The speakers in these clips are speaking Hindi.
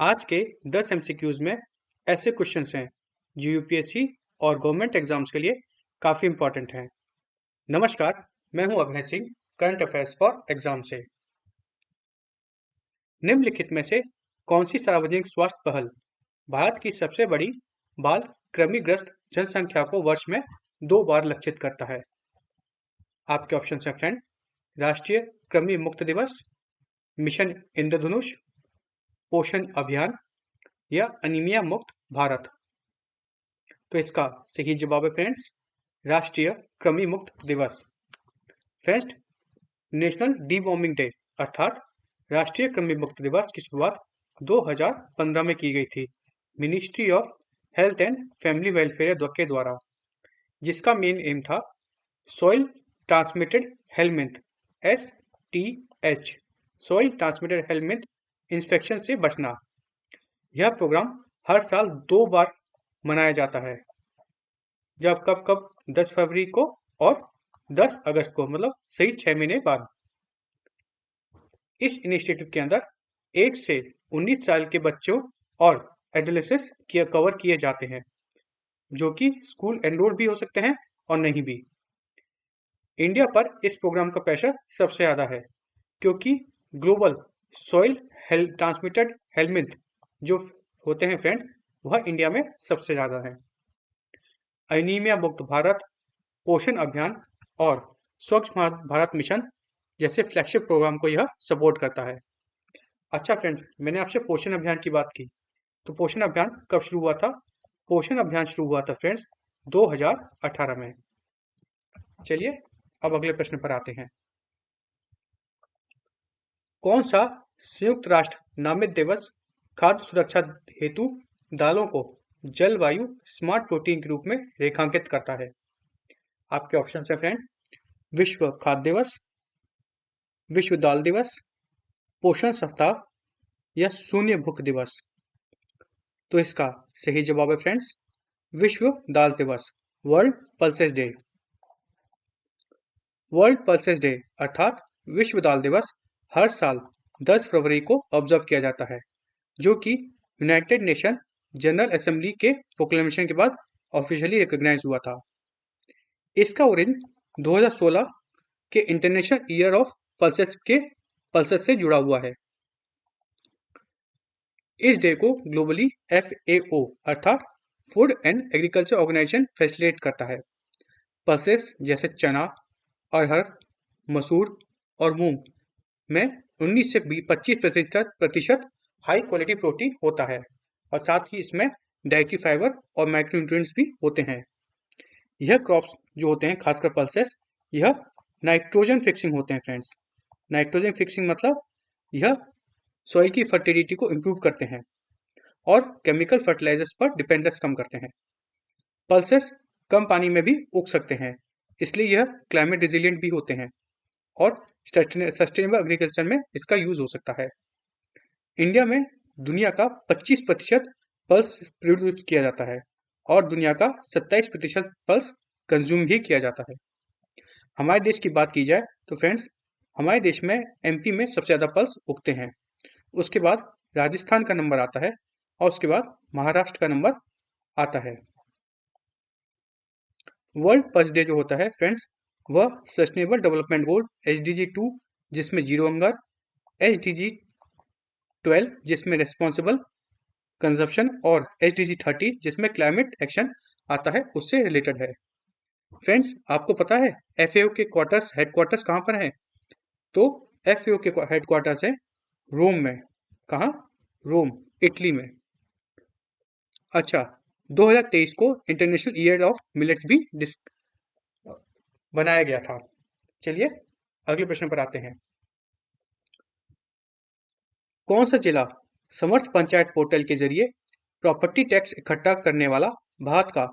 आज के 10 एमसीक्यूज में ऐसे क्वेश्चंस हैं जो यूपीएससी और गवर्नमेंट एग्जाम्स के लिए काफ़ी इंपॉर्टेंट हैं। नमस्कार, मैं हूं Abhay Singh, current affairs for exam से। निम्नलिखित में से कौन सी सार्वजनिक स्वास्थ्य पहल भारत की सबसे बड़ी बाल कृमिग्रस्त जनसंख्या को वर्ष में 2 बार लक्षित करता है? आपके ऑप्शन हैं फ्रेंड। राष्ट्रीय कृमि मुक्त दिवस, मिशन इंद्रधनुष, पोषण अभियान या अनीमिया मुक्त भारत। तो इसका सही जवाब है फ्रेंड्स, राष्ट्रीय कृमि मुक्त दिवस। फर्स्ट, नेशनल डीवॉर्मिंग डे अर्थात राष्ट्रीय कृमि मुक्त दिवस की शुरुआत 2015 में की गई थी ministry of health and family welfare के द्वारा, जिसका मेन एम था soil transmitted helminth STH, soil transmitted helminth infection से बचना। यह प्रोग्राम हर साल 2 बार मनाया जाता है, जब कब 10 फरवरी को और 10 अगस्त को, मतलब सही 6 महीने बाद। इस इनिशिएटिव के अंदर 1 से 19 साल के बच्चों और एडोलेसेंट्स कवर किए जाते हैं, जो कि स्कूल एनरोल भी हो सकते हैं और नहीं भी। इंडिया पर इस प्रोग्राम का प्रेशर सबसे ज़्यादा है, क्योंकि ग्लोबल सॉइल ट्रांसमिटेड हेलमिंथ जो होते हैं फ्रेंड्स, वह इंडिया में सबसे ज़्यादा है। एनीमिया मुक्त भारत, पोषण अभियान और स्वच्छ भारत मिशन जैसे फ्लैगशिप प्रोग्राम को यह सपोर्ट करता है। अच्छा फ्रेंड्स, मैंने आपसे पोषण अभियान की बात की, तो पोषण अभियान कब शुरू हुआ था? पोषण अभियान शुरू हुआ था फ्रेंड्स 2018 में। चलिए अब अगले प्रश्न पर आते हैं। कौन सा संयुक्त राष्ट्र नामित दिवस खाद्य सुरक्षा हेतु दालों को जलवायु स्मार्ट प्रोटीन के रूप में रेखांकित करता है? आपके ऑप्शन है फ्रेंड। विश्व खाद्य दिवस, विश्व दाल दिवस, पोषण सप्ताह या शून्य भूख दिवस। तो इसका सही जवाब है फ्रेंड्स, विश्व दाल दिवस, world pulses day. World pulses day अर्थात विश्व दाल दिवस हर साल 10 फरवरी को ऑब्जर्व किया जाता है, जो कि यूनाइटेड नेशन जनरल असेंबली के प्रोक्लेमेशन के बाद ऑफिशियली रिकॉग्नाइज हुआ था। इसका ओरिजिन 2016 के इंटरनेशनल ईयर ऑफ पल्सेस से जुड़ा हुआ है। इस डे को ग्लोबली FAO अर्थात food and agriculture organization facilitate करता है। पल्सेस जैसे चना, अरहर, मसूर और मूंग में 19 से 25% हाई क्वालिटी प्रोटीन होता है, और साथ ही इसमें डाइटरी फाइबर और माइक्रोन्यूट्रिएंट्स भी होते हैं। यह क्रॉप्स जो होते हैं, खासकर पल्सेस, यह नाइट्रोजन फिक्सिंग होते हैं फ्रेंड्स। नाइट्रोजन फिक्सिंग मतलब यह सॉइल की फर्टिलिटी को इम्प्रूव करते हैं और केमिकल फर्टिलाइजर्स पर डिपेंडेंस कम करते हैं। पल्सेस कम पानी में भी उग सकते हैं, इसलिए यह क्लाइमेट रिजिलियंट भी होते हैं और सस्टेनेबल एग्रीकल्चर में इसका यूज हो सकता है। इंडिया में दुनिया का 25% पल्स प्रोड्यूस किया जाता है और दुनिया का 27% पल्स कंज्यूम भी किया जाता है। हमारे देश की बात की जाए तो फ्रेंड्स, हमारे देश में MP में सबसे ज़्यादा पल्स उगते हैं, उसके बाद राजस्थान का नंबर आता है और उसके बाद महाराष्ट्र का नंबर आता है। वर्ल्ड पल्स डे जो होता है फ्रेंड्स, वह सस्टेनेबल डेवलपमेंट गोल SDG 2 जिसमें जीरो हंगर, SDG 12 जिसमें रिस्पॉन्सिबल कंजप्शन और SDG 30 जिसमें क्लाइमेट एक्शन आता है, उससे रिलेटेड है। फ्रेंड्स, आपको पता है FAO के हेडक्वार्टर्स कहाँ पर हैं? तो FAO के हेडक्वार्टर्स है रोम में। कहाँ? रोम, इटली में। अच्छा, 2023 को इंटरनेशनल ईयर ऑफ मिलेट्स भी बनाया गया था। चलिए अगले प्रश्न पर आते हैं। कौन सा जिला समर्थ पंचायत पोर्टल के जरिए प्रॉपर्टी टैक्स इकट्ठा करने वाला भारत का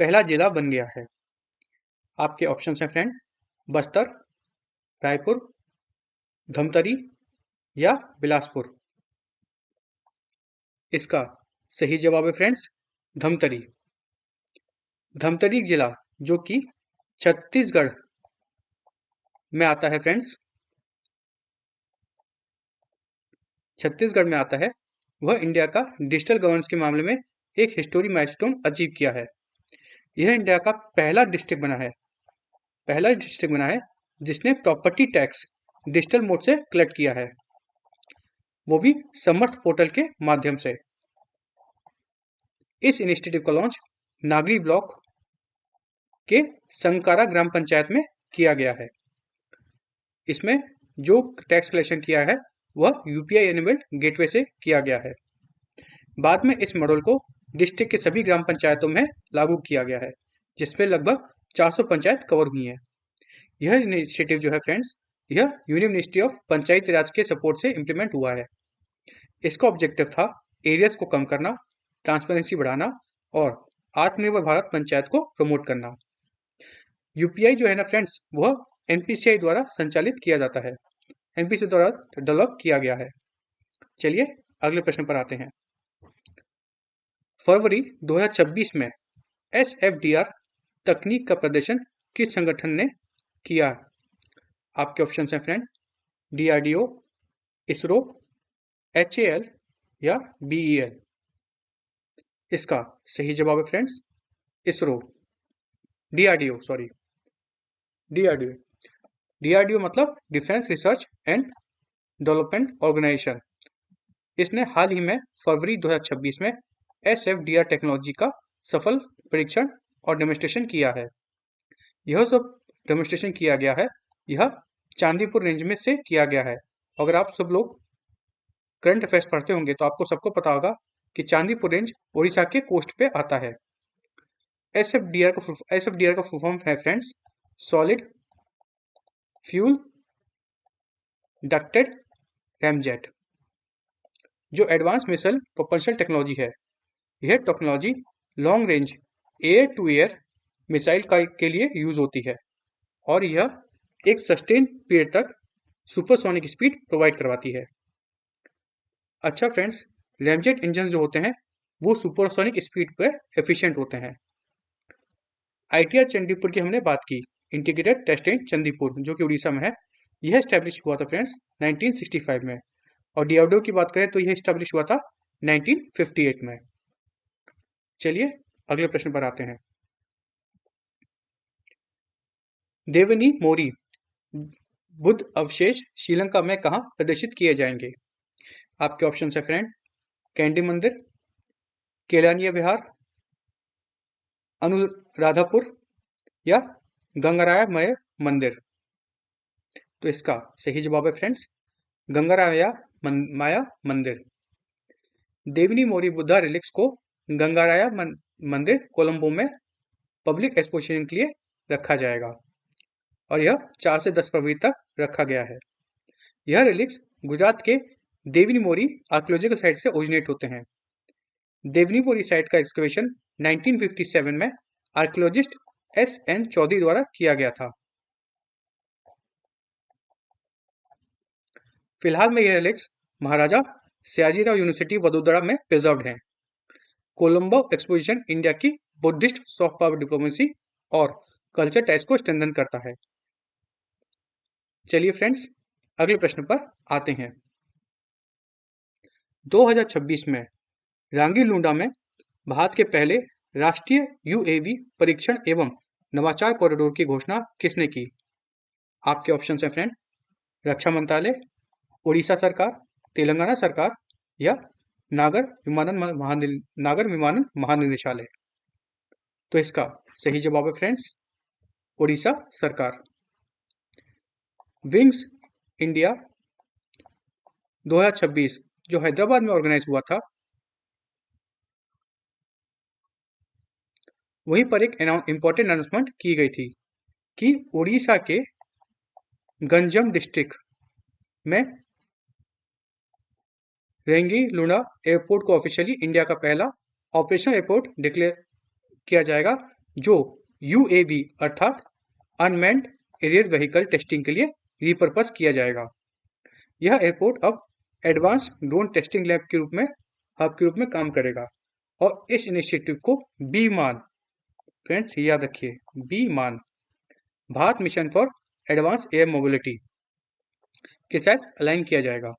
पहला जिला बन गया है? आपके ऑप्शंस हैं फ्रेंड। बस्तर, रायपुर, धमतरी या बिलासपुर। इसका सही जवाब है फ्रेंड्स, धमतरी। धमतरी जिला जो कि छत्तीसगढ़ में आता है फ्रेंड्स, छत्तीसगढ़ में आता है, वह इंडिया का डिजिटल गवर्नेंस के मामले में एक हिस्टोरिक माइलस्टोन अचीव किया है। यह इंडिया का पहला डिस्ट्रिक्ट बना है जिसने प्रॉपर्टी टैक्स डिजिटल मोड से कलेक्ट किया है, वो भी समर्थ पोर्टल के माध्यम से। इस इनिशिएटिव का लॉन्च नागरी ब्लॉक के संकारा ग्राम पंचायत में किया गया है। इसमें जो टैक्स कलेक्शन किया है वह यूपीआई एनेबल्ड गेटवे से किया गया है। बाद में इस मॉडल को डिस्ट्रिक्ट के सभी ग्राम पंचायतों में लागू किया गया है, जिसमें लगभग 400 पंचायत कवर हुई हैं। यह इनिशिएटिव जो है फ्रेंड्स, यह यूनियन मिनिस्ट्री ऑफ पंचायती राज के सपोर्ट से इम्प्लीमेंट हुआ है। इसका ऑब्जेक्टिव था एरियर्स को कम करना, ट्रांसपेरेंसी बढ़ाना और आत्मनिर्भर भारत पंचायत को प्रमोट करना। यूपीआई जो है ना फ्रेंड्स, वह एनपीसीआई द्वारा संचालित किया जाता है, एनपीसीआई द्वारा डेवलप किया गया है। चलिए अगले प्रश्न पर आते हैं। फरवरी 2026 में एसएफडीआर तकनीक का प्रदर्शन किस संगठन ने किया? आपके ऑप्शन हैं फ्रेंड, डीआरडीओ, इसरो, एचएएल या बीईएल। इसका सही जवाब है फ्रेंड्स इसरो, डीआरडीओ मतलब defence research and development organization. इसने हाल ही में फरवरी 2026 में एसएफडीआर टेक्नोलॉजी का सफल परीक्षण और डेमोन्स्ट्रेशन किया है। यह सब डेमोन्स्ट्रेशन किया गया है, यह चांदीपुर रेंज में से किया गया है। अगर आप सब लोग करंट अफेयर्स पढ़ते होंगे तो आपको सबको पता होगा कि चांदीपुर रेंज उड़ीसा के कोस्ट पे आता है। एसएफडीआर का फुल फॉर्म है friends solid fuel ducted ramjet, जो एडवांस मिसाइल प्रोपल्शन टेक्नोलॉजी है। यह technology long range air to air missile के लिए यूज होती है और यह एक सस्टेन पीरियड तक सुपरसोनिक स्पीड प्रोवाइड करवाती है। अच्छा फ्रेंड्स, रैमजेट इंजन जो होते हैं वो सुपरसोनिक स्पीड पर एफिशिएंट होते हैं। आईटीआर चंडीपुर की हमने बात की, इंटीग्रेटेड टेस्टिंग चंदीपुर जो कि उड़ीसा में है। यह एस्टेब्लिश हुआ था फ्रेंड्स 1965 में, और डीआरडीओ की बात करें तो यह एस्टेब्लिश हुआ था 1958 में। चलिए अगले प्रश्न पर आते हैं। देवनी मोरी बुद्ध अवशेष श्रीलंका में कहाँ प्रदर्शित किए जाएंगे? आपके ऑप्शन है फ्रेंड, कैंडी मंदिर, केलानिया विहार, अनुराधापुर या गंगराया मंदिर। तो इसका सही जवाब है फ्रेंड्स गंगराया माया मंदिर। देवनी मोरी बुद्धा रिलिक्स को गंगराया मंदिर कोलंबो में पब्लिक एक्सपोजिशन के लिए रखा जाएगा और यह 4 से 10 फरवरी तक रखा गया है। यह रिलिक्स गुजरात के देवनी मोरी आर्कियोलॉजिकल साइट से ओरिजिनेट होते हैं। देवनी मोरी साइट का एक्सकवेशन 1957 में आर्कियोलॉजिस्ट एसएन चौधरी द्वारा किया गया था। फिलहाल में यह रिलिक्स महाराजा सयाजीराव यूनिवर्सिटी वडोदरा में प्रिजर्व्ड हैं। कोलंबो एक्सपोजिशन इंडिया की बुद्धिस्ट सॉफ्ट पावर डिप्लोमेसी और कल्चर टाइज को स्ट्रेंथन करता है। चलिए फ्रेंड्स अगले प्रश्न पर आते हैं। 2026 में रांगी लूंडा में भारत के पहले राष्ट्रीय यूएवी परीक्षण एवं नवाचार कॉरिडोर की घोषणा किसने की? आपके ऑप्शन हैं फ्रेंड, रक्षा मंत्रालय, उड़ीसा सरकार, तेलंगाना सरकार या नागर विमानन महानिदेशालय। तो इसका सही जवाब है फ्रेंड्स उड़ीसा सरकार। विंग्स इंडिया 2026 जो हैदराबाद में ऑर्गेनाइज हुआ था, वहीं पर एक इंपॉर्टेंट अनाउंसमेंट की गई थी कि उड़ीसा के गंजम डिस्ट्रिक्ट में रेंगी लूना एयरपोर्ट को ऑफिशियली इंडिया का पहला ऑपरेशनल एयरपोर्ट डिक्लेयर किया जाएगा, जो यूएवी अर्थात अनमैन्ड एरियल व्हीकल टेस्टिंग के लिए रिपर्पस किया जाएगा। यह एयरपोर्ट अब एडवांस ड्रोन टेस्टिंग लैब के रूप में काम करेगा और इस इनिशिएटिव को बीमान, फ्रेंड्स याद रखिए बीमान, Bharat mission for advance air mobility के साथ अलाइन किया जाएगा।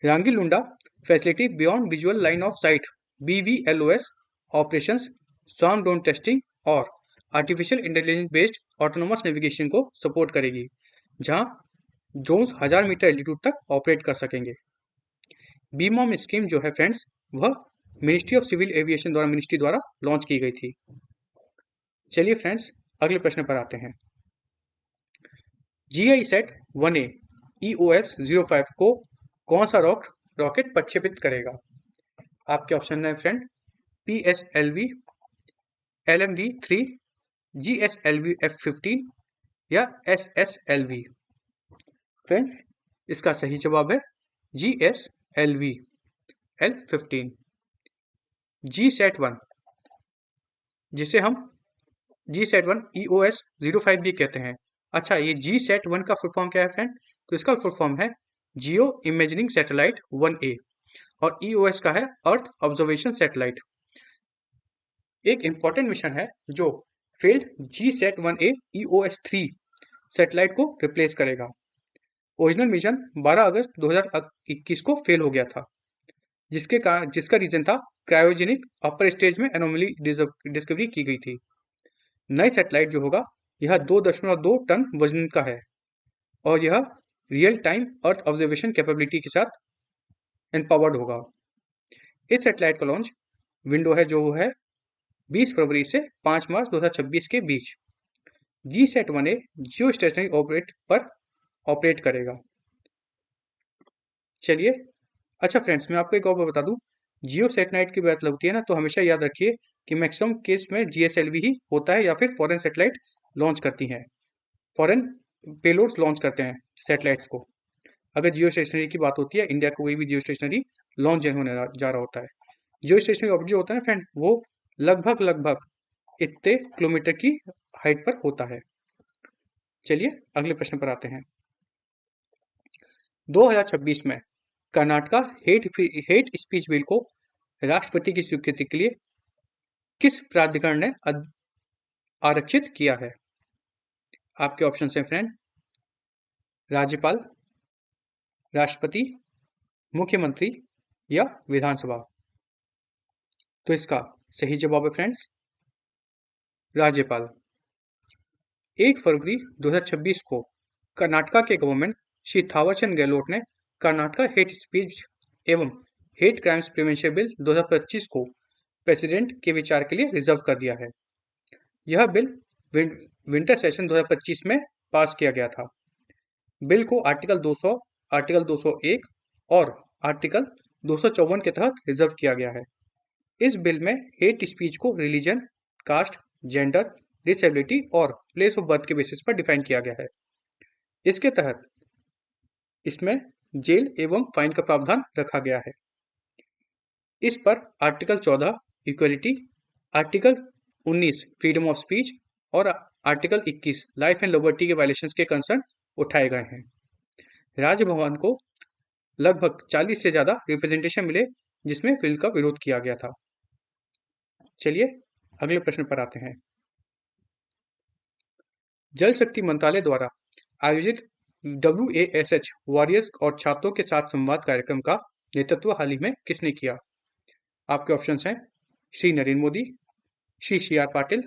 रांगी लुंडा facility beyond visual line of sight BVLOS operations, swarm drone testing और artificial intelligence based autonomous navigation को सपोर्ट करेगी, जहां ड्रोन्स 1000 मीटर एल्टीट्यूड तक ऑपरेट कर सकेंगे। बीमॉम स्कीम जो है फ्रेंड्स, वह मिनिस्ट्री ऑफ सिविल एविएशन द्वारा मिनिस्ट्री द्वारा लॉन्च की गई थी। चलिए फ्रेंड्स, अगले प्रश्न पर आते हैं। GISAT 1A EOS 05 को कौन सा रॉकेट प्रक्षेपित करेगा? आपके ऑप्शन है friend, PSLV, LMV-3, GSLV F-15 या SSLV। फ्रेंड्स, इसका सही जवाब है GSLV L-15। GSAT-1, जिसे हम GSAT-1 EOS 05 भी कहते हैं। अच्छा, ये GSAT-1 का फुल फॉर्म क्या है फ्रेंड? तो इसका फुल फॉर्म है जियो इमेजिनिंग सैटेलाइट 1A और EOS का है अर्थ ऑब्जर्वेशन सैटेलाइट। एक इंपॉर्टेंट मिशन है जो फेल्ड GSAT-1A EOS 3 सैटेलाइट को रिप्लेस करेगा। ओरिजिनल मिशन 12 अगस्त 2021 को फेल हो गया था, जिसका रीजन था क्रायोजेनिक अपर स्टेज में एनोमली डिस्कवरी की गई थी। नई सैटेलाइट जो होगा, यह 2.2 टन वजन का है और यह real time earth observation capability के साथ एम्पावर्ड होगा। इस सैटेलाइट का लॉन्च विंडो है जो है 20 फरवरी से 5 मार्च 2026 के बीच। GSAT-1A जियो स्टेशनरी ऑर्बिट पर ऑपरेट करेगा। चलिए, अच्छा फ्रेंड्स, मैं आपको एक और बता दूं, जियो सैटेलाइट की बात लगती है ना, तो हमेशा याद रखिए कि मैक्सिमम केस में GSLV ही होता है या फिर फॉरेन सैटेलाइट लॉन्च करती हैं, फॉरेन पेलोड्स लॉन्च करते हैं सैटेलाइट्स को। अगर जियो स्टेशनरी की बात होती है, इंडिया को कोई भी जियो स्टेशनरी लॉन्च होने जा रहा होता है। जियो स्टेशनरी ऑब्जेक्ट जो होता है फ्रेंड, वो लगभग इतने किलोमीटर की हाइट पर होता है। चलिए अगले प्रश्न पर आते हैं। 2026 में कर्नाटका हेट स्पीच बिल को राष्ट्रपति की स्वीकृति के लिए किस प्राधिकरण ने आरक्षित किया है? आपके ऑप्शन हैं फ्रेंड, राज्यपाल, राष्ट्रपति, मुख्यमंत्री या विधानसभा। तो इसका सही जवाब है फ्रेंड्स, राज्यपाल। 1 फरवरी 2026 को कर्नाटका के गवर्नमेंट श्री थावरचंद गहलोत ने कर्नाटका हेट स्पीच एवं हेट क्राइम्स प्रिवेंशन बिल 2025 को प्रेसिडेंट के विचार के लिए रिजर्व कर दिया है। यह बिल विंटर सेशन 2025 में पास किया गया था। बिल को आर्टिकल 200, आर्टिकल 201 और आर्टिकल 254 के तहत रिजर्व किया गया है। इस बिल में हेट स्पीच को रिलीजन, कास्ट, जेंडर, डिसेबिलिटी और प्लेस ऑफ बर्थ के बेसिस पर डिफाइन किया गया है। इसके तहत इसमें जेल एवं फाइन का प्रावधान रखा गया है। इस पर article 14 equality, article 19 freedom of speech और आर्टिकल 21 लाइफ एंड लिबर्टी के वायलेशंस के कंसर्न उठाए गए हैं। राजभवन को लगभग 40 से ज्यादा रिप्रेजेंटेशन मिले जिसमें बिल का विरोध किया गया था। चलिए अगले प्रश्न पर आते हैं। जल शक्ति मंत्रालय द्वारा आयोजित WASH वॉरियर्स और छात्रों के साथ संवाद कार्यक्रम का नेतृत्व हाल ही में किसने किया? आपके ऑप्शंस हैं, श्री नरेंद्र मोदी, श्री CR पाटिल,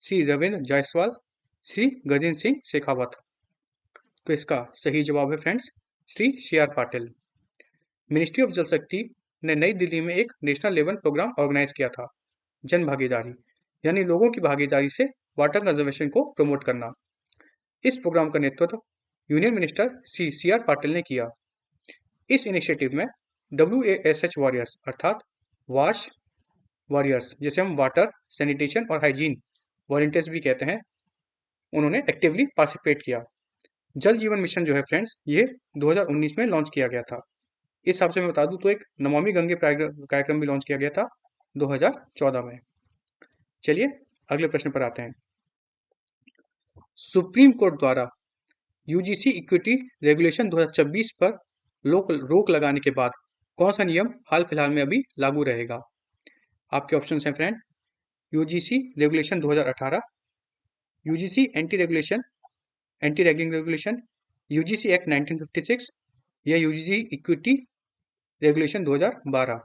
श्री रविंद्र जायसवाल, श्री गजेंद्र सिंह शेखावत। तो इसका सही जवाब है friends, Shri CR Patil. Ministry of जल शक्ति ने नई दिल्ली में एक नेशनल लेवल प्रोग्राम ऑर्गेनाइज किया था, जन भागीदारी, यानी लोगों की भागीदारी से वाटर कंजर्वेशन को प्रमोट करना। इस प्रोग्राम का नेतृत्व union minister Shri CR Patil ने किया। इस इनिशिएटिव में WASH वॉरियर्स अर्थात वाश वॉरियर्स, जिसे हम वाटर, सैनिटेशन और हाइजीन वॉलंटियर्स भी कहते हैं, उन्होंने एक्टिवली पार्टिसिपेट किया। जल जीवन मिशन जो है फ्रेंड्स, ये 2019 में लॉन्च किया गया था। इस हिसाब से मैं बता दूं तो एक नमामि गंगे कार्यक्रम भी लॉन्च किया गया था 2014 में। चलिए अगले प्रश्न पर आते हैं। सुप्रीम कोर्ट द्वारा UGC इक्विटी रेगुलेशन 2026 पर रोक लगाने के बाद कौन सा नियम हाल फिलहाल में अभी लागू रहेगा? आपके ऑप्शन हैं friend, UGC regulation 2018, UGC anti ragging regulation, UGC act 1956 या UGC इक्विटी रेगुलेशन 2012।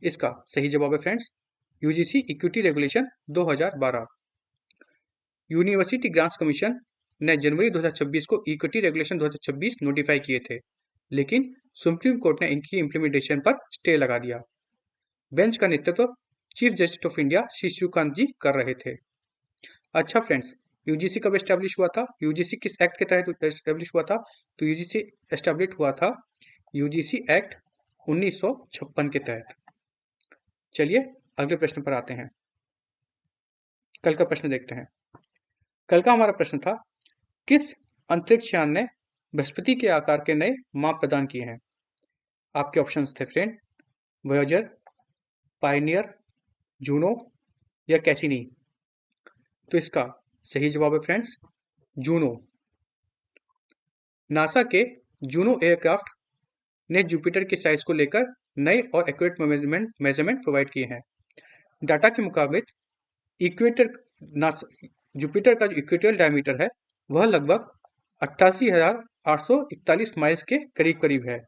इसका सही जवाब है friends UGC equity regulation 2012। University grants commission ने जनवरी 2026 को इक्विटी रेगुलेशन 2026 नोटिफाई किए थे, लेकिन सुप्रीम कोर्ट ने इनकी इम्प्लीमेंटेशन पर स्टे लगा दिया। बेंच का नेतृत्व chief justice of India Shri Suryakant ji कर रहे थे। अच्छा फ्रेंड्स, यूजीसी कब एस्टेब्लिश हुआ था? यूजीसी किस एक्ट के तहत एस्टेब्लिश हुआ था? तो यूजीसी एस्टेब्लिश हुआ था यूजीसी एक्ट 1956 के तहत। चलिए अगले प्रश्न पर आते हैं। कल का प्रश्न देखते हैं। कल का हमारा प्रश्न था, किस अंतरिक्ष यान ने बृहस्पति के आकार के नए माप प्रदान किए हैं? आपके ऑप्शंस थे फ्रेंड, वोयाजर, पायनियर, जूनो या कैसिनी। तो इसका सही जवाब है फ्रेंड्स जूनो। नासा के जूनो एयरक्राफ्ट ने जुपिटर के साइज को लेकर नए और एक्यूरेट मेजरमेंट प्रोवाइड किए हैं। डाटा के मुताबिक जुपिटर का जो इक्वेटोरियल डायमीटर है वह लगभग 88,841 माइल्स के करीब करीब है,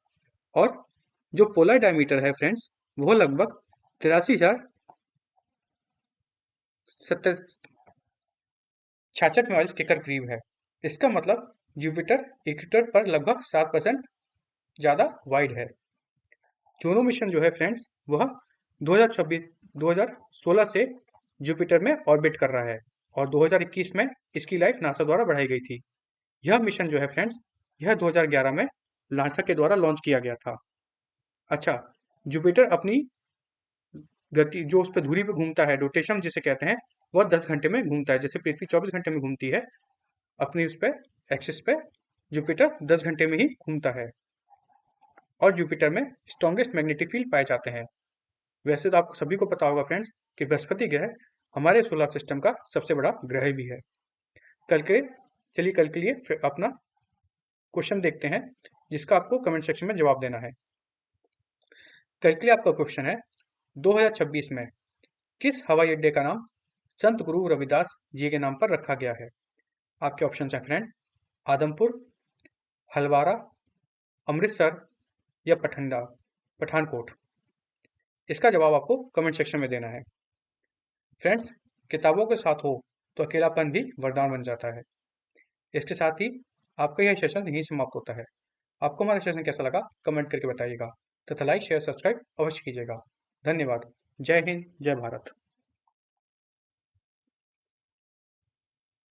और जो पोलर डायमीटर है फ्रेंड्स वह लगभग 83,066 माइल्स के करीब है। इसका मतलब जुपिटर इक्वेटर पर लगभग 7% ज़्यादा वाइड है। जूनो मिशन जो है फ्रेंड्स वह 2016 से जुपिटर में ऑर्बिट कर रहा है, और 2021 में इसकी लाइफ नासा द्वारा बढ़ाई गई थी। यह मिशन जो है फ्रेंड्स यह 2011 में नासा के द्वारा लॉन्च किया गया था। अच्छा, जुपिटर अपनी गति जो उस पर धुरी पे घूमता है, रोटेशन जिसे कहते हैं, वह 10 घंटे में घूमता है। जैसे पृथ्वी 24 घंटे में घूमती है अपनी उस पे एक्सिस पे, जुपिटर 10 घंटे में ही घूमता है। और जुपिटर में स्ट्रॉन्गेस्ट मैग्नेटिक फील्ड पाए जाते हैं। वैसे तो आपको सभी को पता होगा फ्रेंड्स कि बृहस्पति ग्रह हमारे सोलर सिस्टम का सबसे बड़ा ग्रह भी है। कल के लिए अपना क्वेश्चन देखते हैं, जिसका आपको कमेंट सेक्शन में जवाब देना है। कल के लिए आपका क्वेश्चन है, 2026 में किस हवाई अड्डे का नाम संत गुरु रविदास जी के नाम पर रखा गया है? आपके ऑप्शन हैं फ्रेंड, आदमपुर, हलवारा, अमृतसर या पठानकोट। इसका जवाब आपको कमेंट सेक्शन में देना है। फ्रेंड्स, किताबों के साथ हो तो अकेलापन भी वरदान बन जाता है। इसके साथ ही आपका यह सेशन यहीं समाप्त होता है। आपको हमारा सेशन कैसा लगा कमेंट करके बताइएगा, तथा लाइक शेयर सब्सक्राइब अवश्य कीजिएगा। धन्यवाद। जय हिंद, जय भारत।